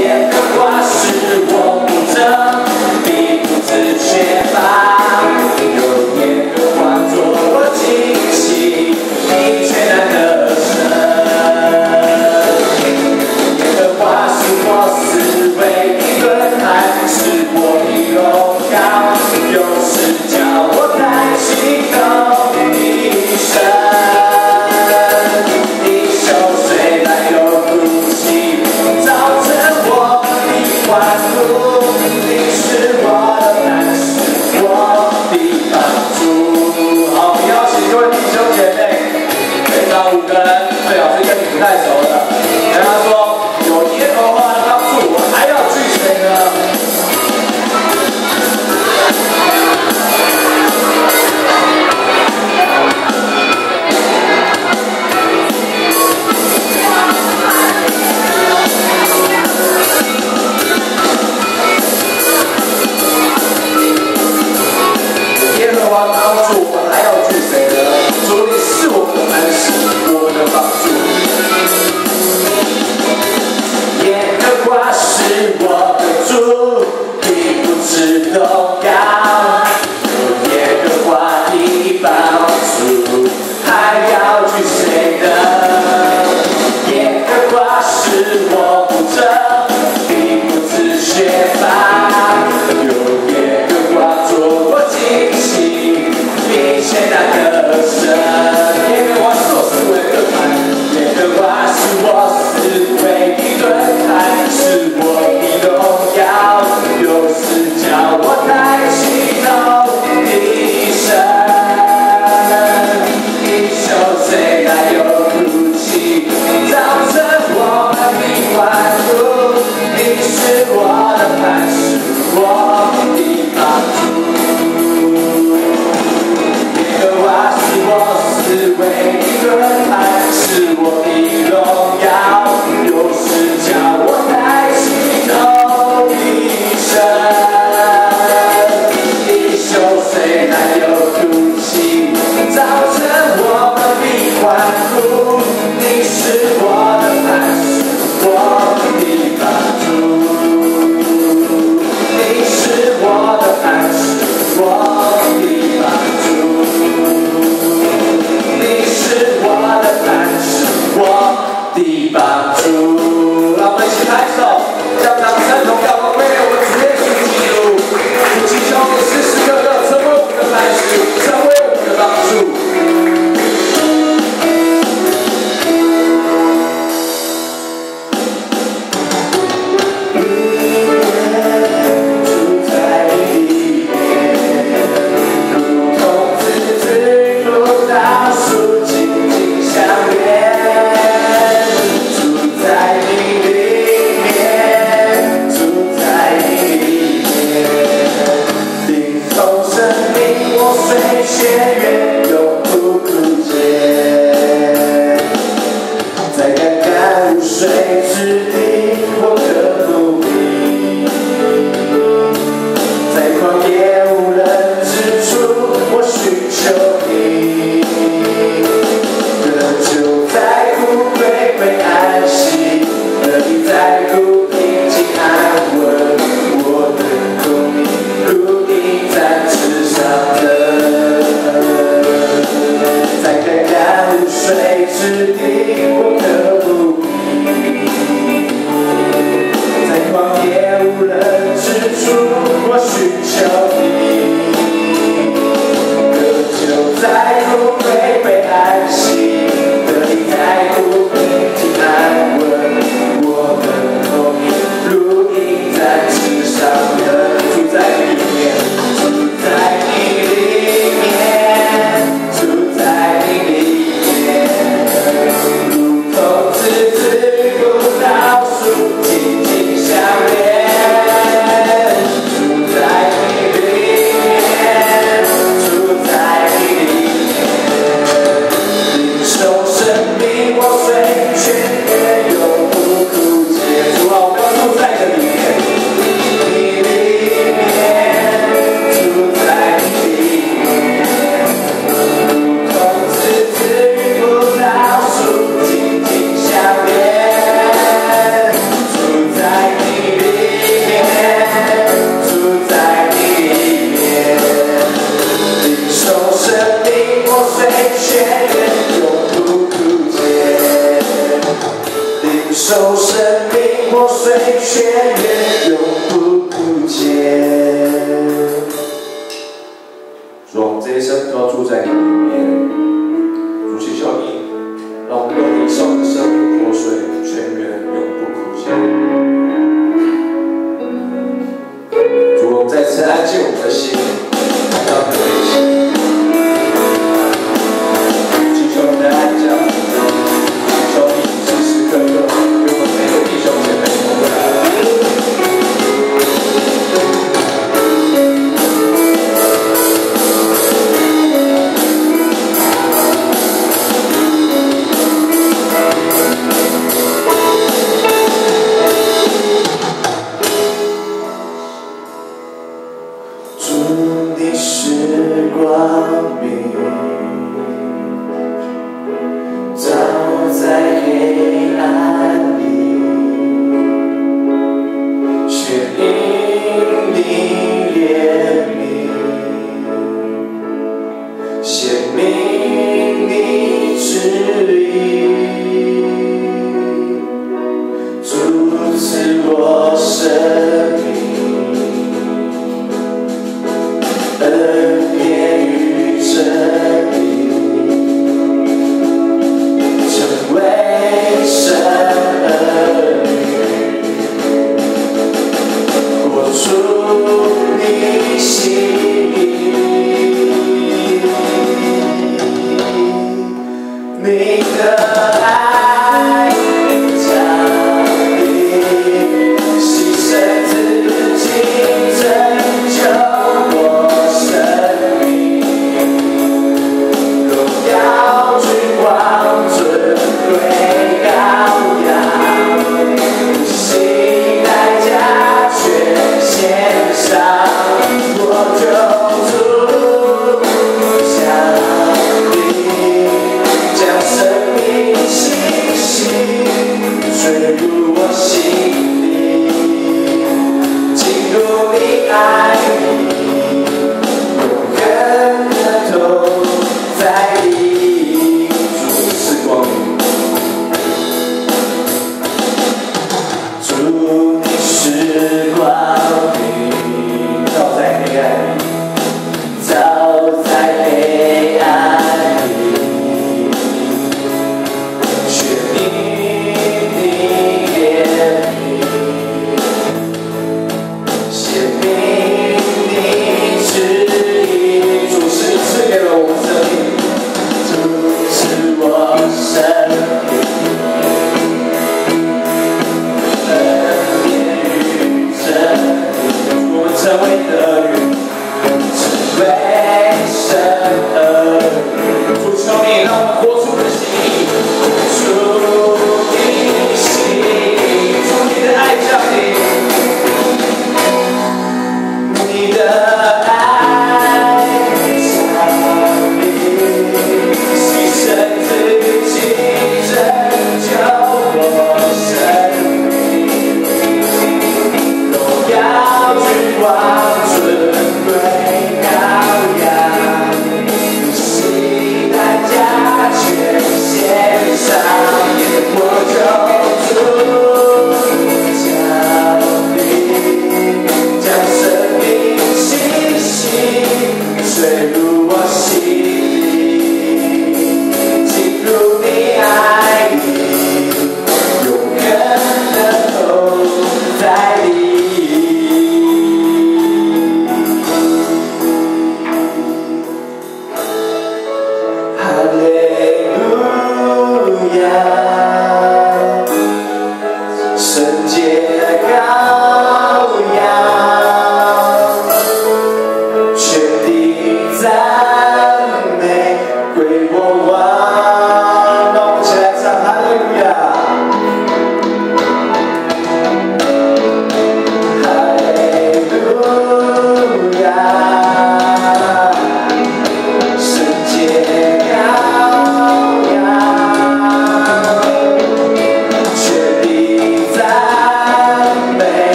烟的花是我不争，你不自觉吧？有烟的花做我惊喜，你却难得胜。烟的花是我思维的盾牌，是我的荣耀，有时叫我抬起头一生。 5个人最好是跟你不太熟的，跟他说有耶和华的帮助，我还要惧谁呢？耶和华帮助，我还要惧谁呢？主你是我们的安息。 帮助，耶和华是我的主，你不知动摇。有耶和华的帮助，还要惧谁呢？耶和华是我不争，你不自觉吧？有耶和华做我惊喜，并且难得胜。耶和华是我思维的盾牌。 耶和华是我思维的盾牌，是我的荣耀，有时叫我抬起头一生。你受罪来有哭泣，造成我们的欢呼。你是我的磐石，我的帮助。耶和华是我思维的盾牌。 是我的荣耀，有时叫我抬起头一生。你受谁来有哭泣，造成我们的欢呼。你是我的磐石，我的帮助。你是我的磐石，我的帮助。你是我的磐石。 我的帮助，让我们一起拍手，将掌声荣耀都归给我们主耶稣基督。主祈求你时时刻刻成为我们的磐石，成为我们的帮助。 在乎被安息，得你在乎平静安稳，我的梦。命破碎，却愿永不枯竭。主，我们这一生都要住在你里面。主，祈求你，让我们用你手的生命破碎，却愿永不枯竭。主，我们再次安静我们的心，来到你的面前。 美。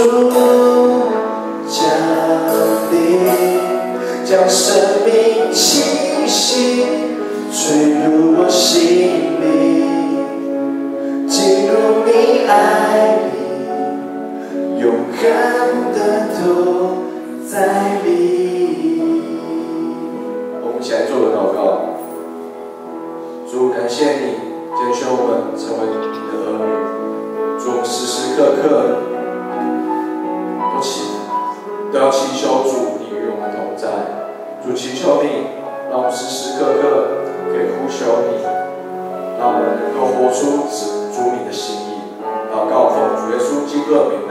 主降临，将生命气息吹入我心里，进入你爱里，永恒的都在里。我们一起来做个祷告。主，感谢你拣选我们成为你的儿女。主，我们时时刻刻都要祈求主，你与我们同在。主，祈求你，让我们时时刻刻可以呼求你，让我们能够活出主你的心意。祷告奉主耶稣基督的名。